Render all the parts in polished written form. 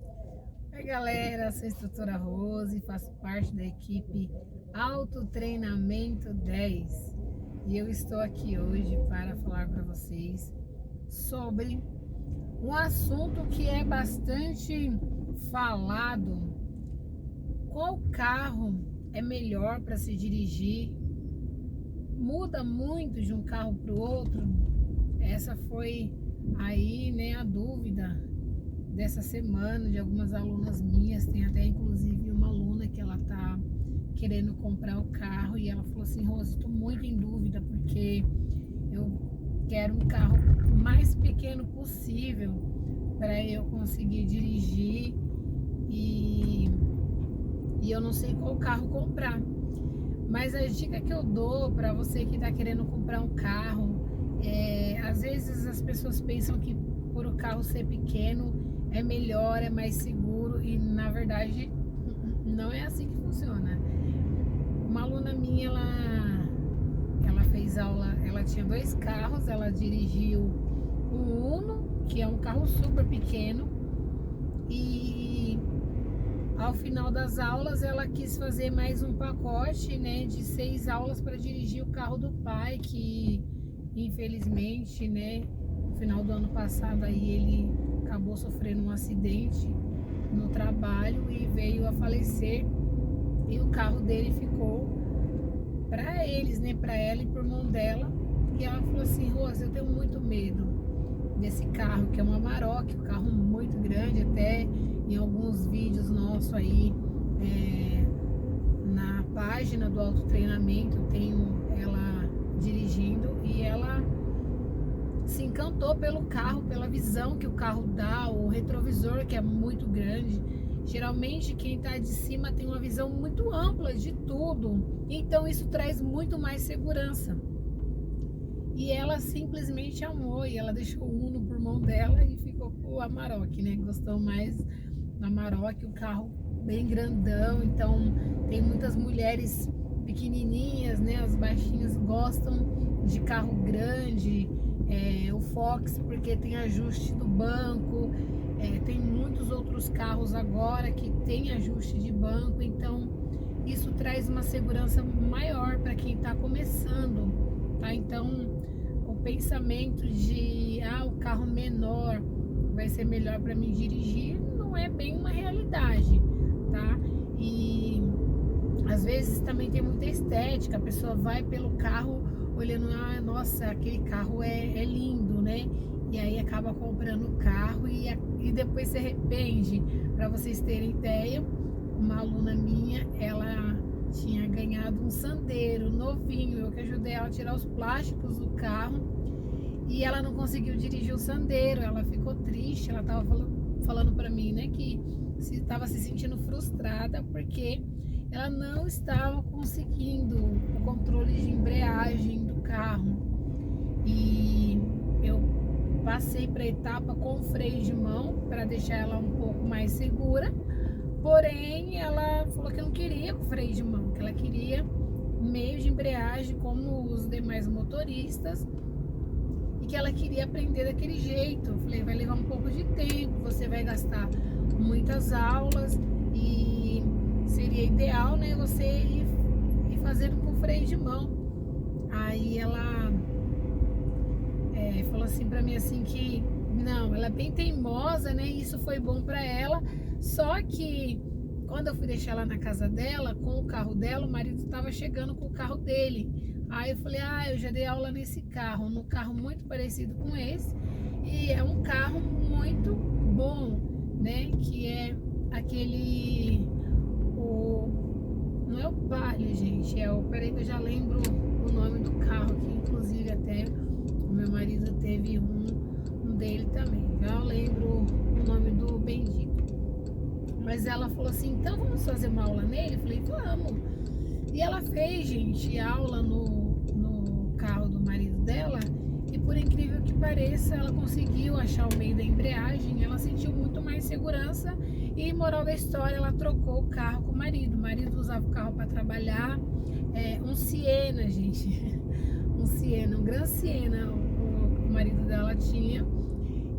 Oi galera, sou a instrutora Rose, faço parte da equipe Autotreinamento 10 e eu estou aqui hoje para falar para vocês sobre um assunto que é bastante falado. Qual carro é melhor para se dirigir? Muda muito de um carro para o outro? Essa foi aí, né, a dúvida dessa semana de algumas alunas minhas. Tem até inclusive uma aluna que ela tá querendo comprar o carro e ela falou assim: Rose, estou muito em dúvida porque eu quero um carro o mais pequeno possível para eu conseguir dirigir e eu não sei qual carro comprar. Mas a dica que eu dou para você que está querendo comprar um carro, às vezes as pessoas pensam que por o carro ser pequeno é melhor, é mais seguro, e na verdade não é assim que funciona. Uma aluna minha, ela fez aula, ela tinha dois carros, ela dirigiu o Uno, que é um carro super pequeno, e ao final das aulas ela quis fazer mais um pacote, né, de 6 aulas para dirigir o carro do pai, que infelizmente, né, no final do ano passado aí ele acabou sofrendo um acidente no trabalho e veio a falecer, e o carro dele ficou para eles, né, para ela e por mão dela. E ela falou assim: Rosa, eu tenho muito medo desse carro, que é uma Amarok, um carro muito grande. Até em alguns vídeos nossos aí, na página do autotreinamento, tenho ela dirigindo e ela se encantou pelo carro, pela visão que o carro dá, o retrovisor que é muito grande. Geralmente quem está de cima tem uma visão muito ampla de tudo, então isso traz muito mais segurança. E ela simplesmente amou, e ela deixou o Uno por mão dela e ficou com o Amarok, né? Gostou mais do Amarok, um carro bem grandão. Então tem muitas mulheres pequenininhas, né? As baixinhas gostam de carro grande. O Fox, porque tem ajuste do banco. Tem muitos outros carros agora que tem ajuste de banco. Então isso traz uma segurança maior para quem está começando, tá? Então o pensamento de o carro menor vai ser melhor para mim dirigir não é bem uma realidade, tá? E às vezes também tem muita estética, a pessoa vai pelo carro olhando, nossa, aquele carro é lindo, né? E aí acaba comprando o carro e depois se arrepende. Para vocês terem ideia, uma aluna minha, ela tinha ganhado um Sandero novinho, eu que ajudei ela a tirar os plásticos do carro, e ela não conseguiu dirigir o Sandero. Ela ficou triste, ela estava falando para mim, né, que estava se sentindo frustrada porque ela não estava conseguindo o controle de embreagem do carro. E eu passei para a etapa com freio de mão para deixar ela um pouco mais segura. Porém, ela falou que não queria com freio de mão, que ela queria meio de embreagem como os demais motoristas, e que ela queria aprender daquele jeito. Eu falei: vai levar um pouco de tempo, você vai gastar muitas aulas e seria ideal, né, você ir fazendo com freio de mão. Aí ela falou assim pra mim assim que não, ela é bem teimosa, né? Isso foi bom pra ela. Só que quando eu fui deixar ela na casa dela com o carro dela, o marido estava chegando com o carro dele. Aí eu falei: eu já dei aula nesse carro, num carro muito parecido com esse, e é um carro muito bom, né? Que é aquele, não é o Palio, gente, peraí que eu já lembro o nome do carro, que inclusive até o meu marido teve um dele também. Já lembro o nome do bendito. Mas ela falou assim: então vamos fazer uma aula nele? Eu falei: vamos. E ela fez, gente, aula no carro do marido dela, e por incrível que pareça, ela conseguiu achar o meio da embreagem, ela sentiu muito mais segurança. E moral da história, ela trocou o carro com o marido. O marido usava o carro para trabalhar, um Siena, gente. Um Siena, um Gran Siena, o marido dela tinha.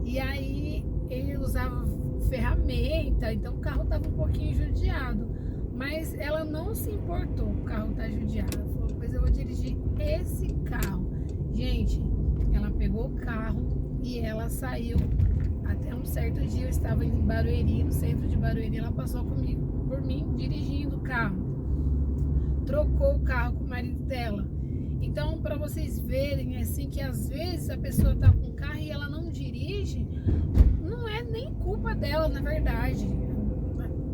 E aí ele usava ferramenta, então o carro estava um pouquinho judiado. Mas ela não se importou, o carro tá judiado. Ela falou, pois eu vou dirigir esse carro. Gente, ela pegou o carro e ela saiu. Até um certo dia eu estava em Barueri, no centro de Barueri, ela passou comigo, por mim, dirigindo o carro. Trocou o carro com o marido dela. Então, para vocês verem, assim, que às vezes a pessoa tá com o carro e ela não dirige, não é nem culpa dela, na verdade.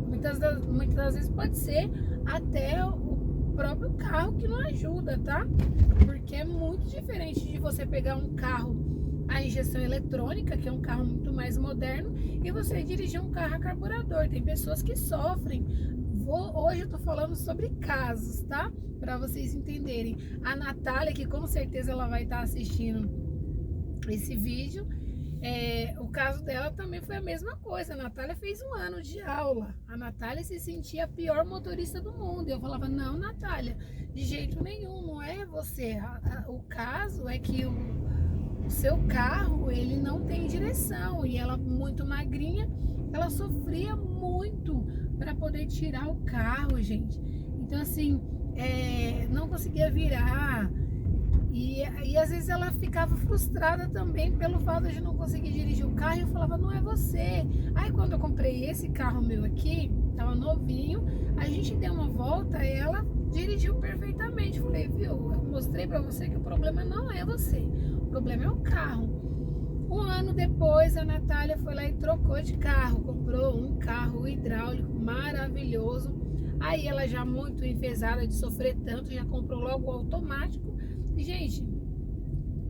Muitas das vezes pode ser até o próprio carro que não ajuda, tá? Porque é muito diferente de você pegar um carro a injeção eletrônica, que é um carro muito mais moderno, e você dirigir um carro a carburador. Tem pessoas que sofrem. Hoje eu tô falando sobre casos, tá? Para vocês entenderem. A Natália, que com certeza ela vai estar assistindo esse vídeo, o caso dela também foi a mesma coisa. A Natália fez 1 ano de aula. A Natália se sentia a pior motorista do mundo. Eu falava, não, Natália, de jeito nenhum, não é você. O caso é que o seu carro, ele não tem direção. E ela, muito magrinha, ela sofria muito para poder tirar o carro, gente. Então, assim, não conseguia virar. E às vezes ela ficava frustrada também pelo fato de não conseguir dirigir o carro. E eu falava, não é você. Aí quando eu comprei esse carro meu aqui, tava novinho, a gente deu uma volta e ela dirigiu perfeitamente. Falei, viu, eu mostrei pra você que o problema não é você, o problema é o carro. 1 ano depois, a Natália foi lá e trocou de carro, comprou um carro hidráulico maravilhoso. Aí ela, já muito enfesada de sofrer tanto, já comprou logo o automático. E, gente,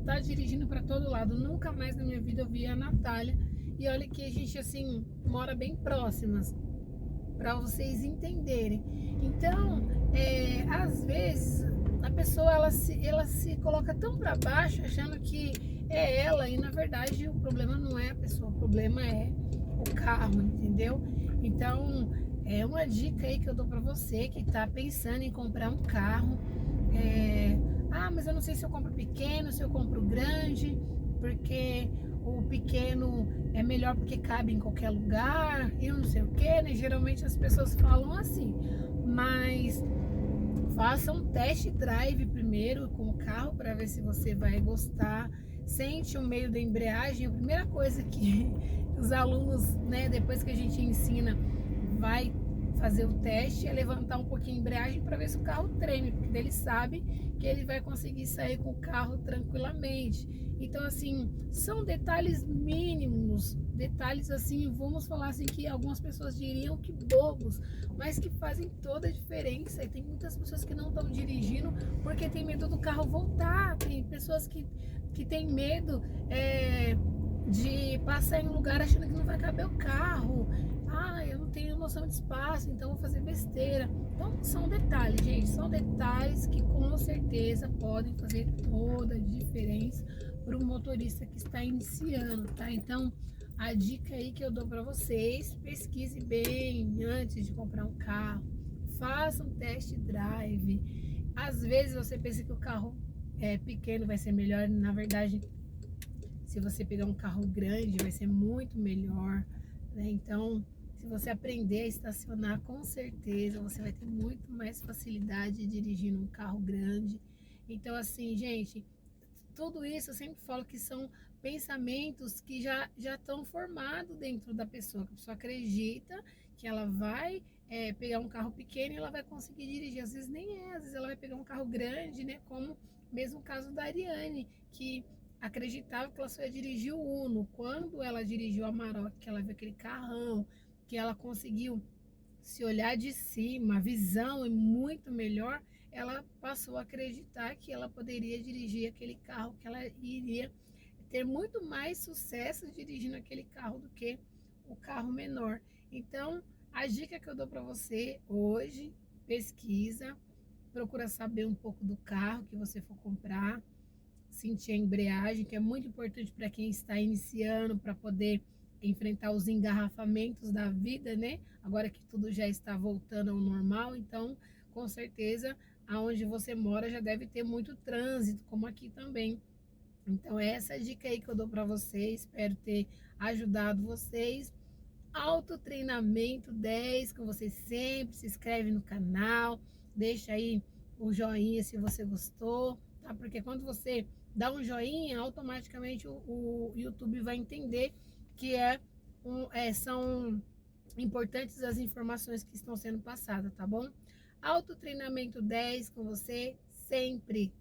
tá dirigindo para todo lado. Nunca mais na minha vida eu vi a Natália. E olha que a gente, assim, mora bem próximas, para vocês entenderem. Então, às vezes, a pessoa ela se coloca tão para baixo, achando que é ela, e na verdade o problema não é a pessoa, o problema é o carro, entendeu? Então, é uma dica aí que eu dou para você que tá pensando em comprar um carro. Mas eu não sei se eu compro pequeno, se eu compro grande, porque o pequeno é melhor porque cabe em qualquer lugar, e não sei o que, né? Geralmente as pessoas falam assim, mas faça um test drive primeiro com o carro para ver se você vai gostar. Sente o meio da embreagem. A primeira coisa que os alunos, né, depois que a gente ensina, vai fazer o teste é levantar um pouquinho a embreagem para ver se o carro treme, porque ele sabe que ele vai conseguir sair com o carro tranquilamente. Então, assim, são detalhes mínimos, detalhes assim, vamos falar assim, que algumas pessoas diriam que bobos, mas que fazem toda a diferença. E tem muitas pessoas que não estão dirigindo porque tem medo do carro voltar. Tem pessoas que têm medo de passar em um lugar achando que não vai caber o carro. Eu não tenho noção de espaço, então vou fazer besteira. Então são detalhes, gente, são detalhes que com certeza podem fazer toda a diferença para o motorista que está iniciando, tá? Então a dica aí que eu dou para vocês: pesquise bem antes de comprar um carro, faça um test drive. Às vezes você pensa que o carro pequeno vai ser melhor, na verdade, se você pegar um carro grande, vai ser muito melhor, né? Então, se você aprender a estacionar, com certeza você vai ter muito mais facilidade dirigindo um carro grande. Então, assim, gente, tudo isso eu sempre falo que são pensamentos que já estão formados dentro da pessoa. A pessoa acredita que ela vai pegar um carro pequeno e ela vai conseguir dirigir. Às vezes nem às vezes ela vai pegar um carro grande, né? Como mesmo o caso da Ariane, que acreditava que ela só ia dirigir o Uno. Quando ela dirigiu a Amarok, que ela viu aquele carrão, que ela conseguiu se olhar de cima, a visão é muito melhor, ela passou a acreditar que ela poderia dirigir aquele carro, que ela iria ter muito mais sucesso dirigindo aquele carro do que o carro menor. Então, a dica que eu dou para você hoje: pesquisa, procura saber um pouco do carro que você for comprar, sentir a embreagem, que é muito importante para quem está iniciando, para poder enfrentar os engarrafamentos da vida, né? Agora que tudo já está voltando ao normal, então, com certeza, aonde você mora já deve ter muito trânsito, como aqui também. Então, essa é a dica aí que eu dou para vocês. Espero ter ajudado vocês. Autotreinamento 10 com você sempre. Se inscreve no canal, deixa aí o joinha se você gostou, tá? Porque quando você dá um joinha, automaticamente o YouTube vai entender que são importantes as informações que estão sendo passadas, tá bom? Autotreinamento 10 com você sempre.